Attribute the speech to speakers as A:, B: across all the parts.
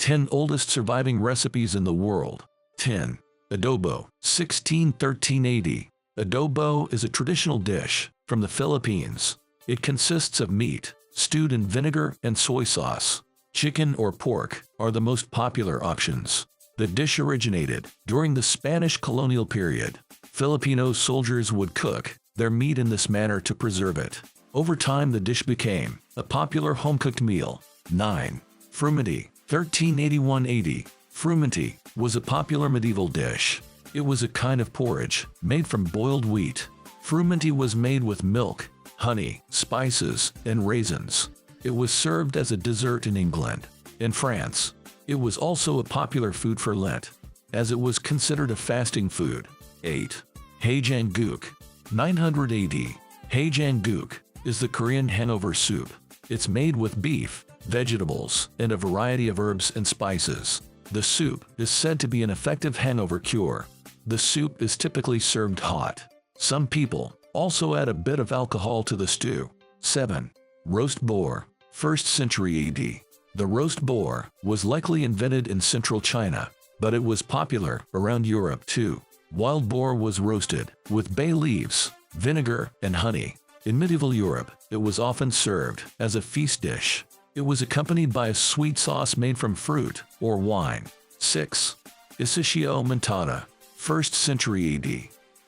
A: 10 oldest surviving recipes in the world. 10. Adobo, 1613 AD. Adobo is a traditional dish from the Philippines. It consists of meat, stewed in vinegar and soy sauce. Chicken or pork are the most popular options. The dish originated during the Spanish colonial period. Filipino soldiers would cook their meat in this manner to preserve it. Over time, the dish became a popular home-cooked meal. 9. Frumenti, 1381 AD. Frumenti was a popular medieval dish. It was a kind of porridge made from boiled wheat. Frumenti was made with milk, honey, spices, and raisins. It was served as a dessert in England. In France, it was also a popular food for Lent, as it was considered a fasting food. 8. Haejanguk, 900 AD. Haejanguk is the Korean hangover soup. It's made with beef, vegetables, and a variety of herbs and spices. The soup is said to be an effective hangover cure. The soup is typically served hot. Some people also add a bit of alcohol to the stew. 7. Roast boar, 1st century AD. The roast boar was likely invented in central China, but it was popular around Europe too. Wild boar was roasted with bay leaves, vinegar, and honey. In medieval Europe, it was often served as a feast dish. It was accompanied by a sweet sauce made from fruit or wine. 6. Isio Manana, 1st century AD.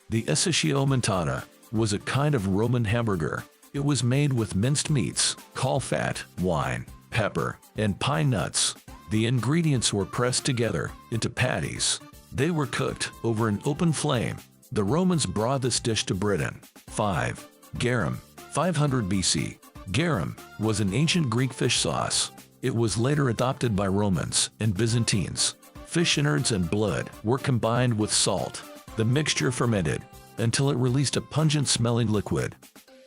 A: The Isio Manana was a kind of Roman hamburger. It was made with minced meats, caul fat, wine, pepper, and pine nuts. The ingredients were pressed together into patties. They were cooked over an open flame. The Romans brought this dish to Britain. 5. Garam, 500 BC. Garam was an ancient Greek fish sauce. It was later adopted by Romans and Byzantines. Fish innards and blood were combined with salt. The mixture fermented until it released a pungent-smelling liquid.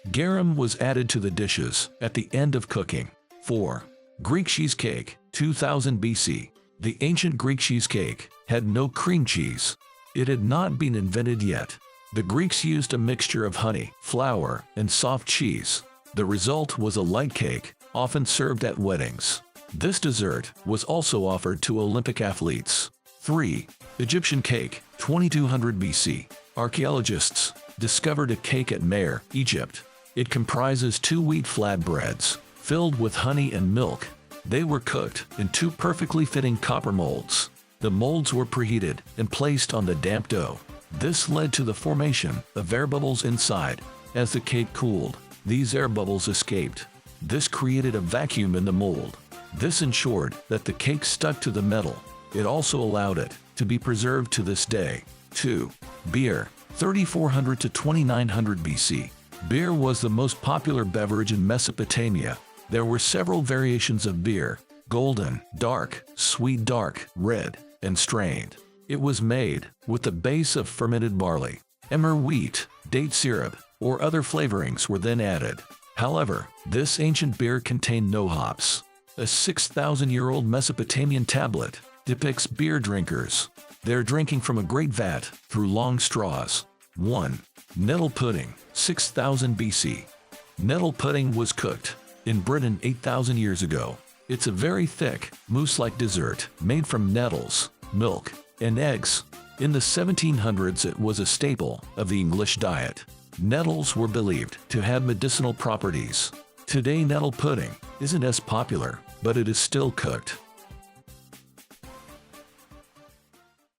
A: Garam was added to the dishes at the end of cooking. 4. Greek cheesecake, 2000 BC. The ancient Greek cheesecake had no cream cheese. It had not been invented yet. The Greeks used a mixture of honey, flour, and soft cheese. The result was a light cake, often served at weddings. This dessert was also offered to Olympic athletes. 3. Egyptian cake, 2200 BC. Archaeologists discovered a cake at Mer, Egypt. It comprises 2 wheat flatbreads filled with honey and milk. They were cooked in 2 perfectly fitting copper molds. The molds were preheated and placed on the damp dough. This led to the formation of air bubbles inside. As the cake cooled, these air bubbles escaped. This created a vacuum in the mold. This ensured that the cake stuck to the metal. It also allowed it to be preserved to this day. 2. Beer, 3400 to 2900 BC. Beer was the most popular beverage in Mesopotamia. There were several variations of beer: golden, dark, sweet dark, red, and strained. It was made with the base of fermented barley, emmer wheat, date syrup, or other flavorings were then added. However, this ancient beer contained no hops. A 6,000-year-old Mesopotamian tablet depicts beer drinkers. They're drinking from a great vat through long straws. 1. Nettle pudding, 6000 BC. Nettle pudding was cooked in Britain 8,000 years ago. It's a very thick, mousse-like dessert made from nettles, milk, and eggs. In the 1700s, it was a staple of the English diet. Nettles were believed to have medicinal properties. Today, nettle pudding isn't as popular, but it is still cooked.